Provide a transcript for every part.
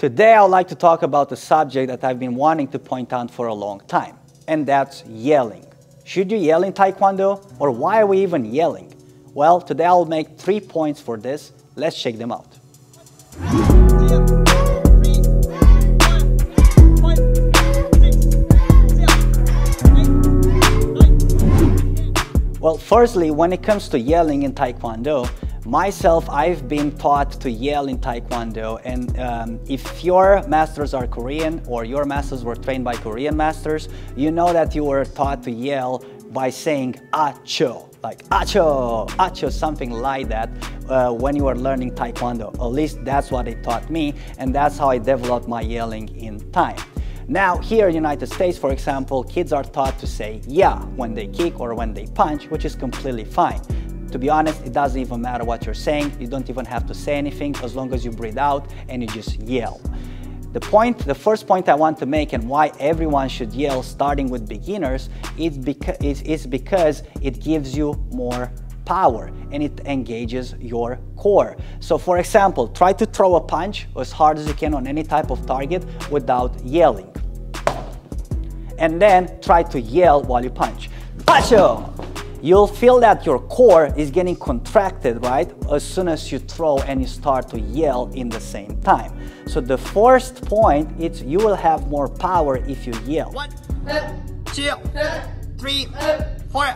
Today I would like to talk about a subject that I've been wanting to point out for a long time, and that's yelling. Should you yell in Taekwondo, or why are we even yelling? Well, today I'll make 3 points for this. Let's check them out. Well, firstly, when it comes to yelling in Taekwondo, myself, I've been taught to yell in Taekwondo, and if your masters are Korean or your masters were trained by Korean masters, you know that you were taught to yell by saying acho, like acho, acho, something like that when you were learning Taekwondo. At least that's what they taught me, and that's how I developed my yelling in time. Now, here in the United States, for example, kids are taught to say yeah when they kick or when they punch, which is completely fine. To be honest, it doesn't even matter what you're saying. You don't even have to say anything as long as you breathe out and you just yell. The first point I want to make, and why everyone should yell starting with beginners, is because it gives you more power and it engages your core. So for example, try to throw a punch as hard as you can on any type of target without yelling. And then try to yell while you punch. Pacho! You'll feel that your core is getting contracted, right? As soon as you throw and you start to yell in the same time. So the first point is you will have more power if you yell. 1, 2, 3, 4,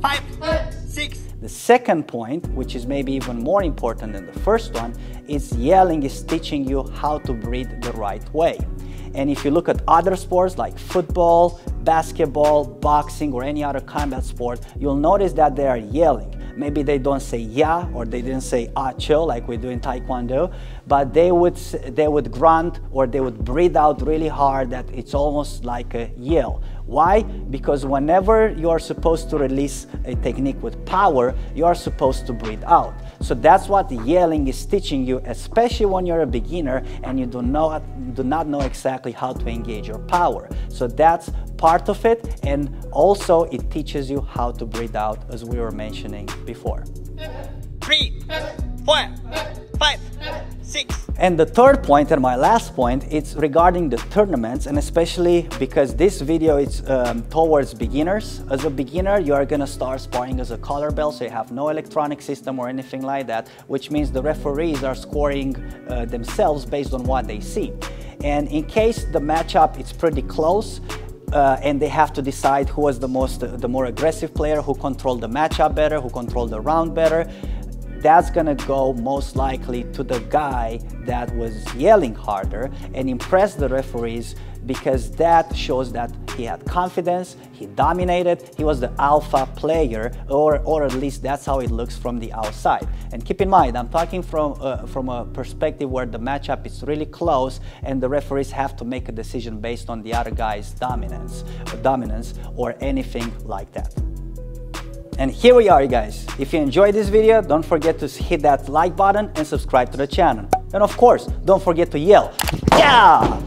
5, 6. The second point, which is maybe even more important than the first one, is yelling is teaching you how to breathe the right way. And if you look at other sports like football, basketball, boxing, or any other combat sport, you'll notice that they are yelling. Maybe they don't say yeah, or they didn't say acho like we do in Taekwondo, but they would grunt or they would breathe out really hard, that it's almost like a yell. Why? Because whenever you're supposed to release a technique with power, you're supposed to breathe out. So that's what the yelling is teaching you, especially when you're a beginner and you do not know exactly how to engage your power. So that's part of it, and also it teaches you how to breathe out, as we were mentioning before. 3, 4, 5, 6. And the third point, and my last point, it's regarding the tournaments, and especially because this video is towards beginners. As a beginner, you are gonna start sparring as a color belt, so you have no electronic system or anything like that, which means the referees are scoring themselves based on what they see. And in case the matchup is pretty close, and they have to decide who was the more aggressive player, who controlled the matchup better, who controlled the round better, that's gonna go most likely to the guy that was yelling harder and impress the referees, because that shows that he had confidence, he dominated, he was the alpha player, or at least that's how it looks from the outside. And keep in mind, I'm talking from a perspective where the matchup is really close and the referees have to make a decision based on the other guy's dominance or anything like that. And here we are, guys. If you enjoyed this video, don't forget to hit that like button and subscribe to the channel. And of course, don't forget to yell, yeah!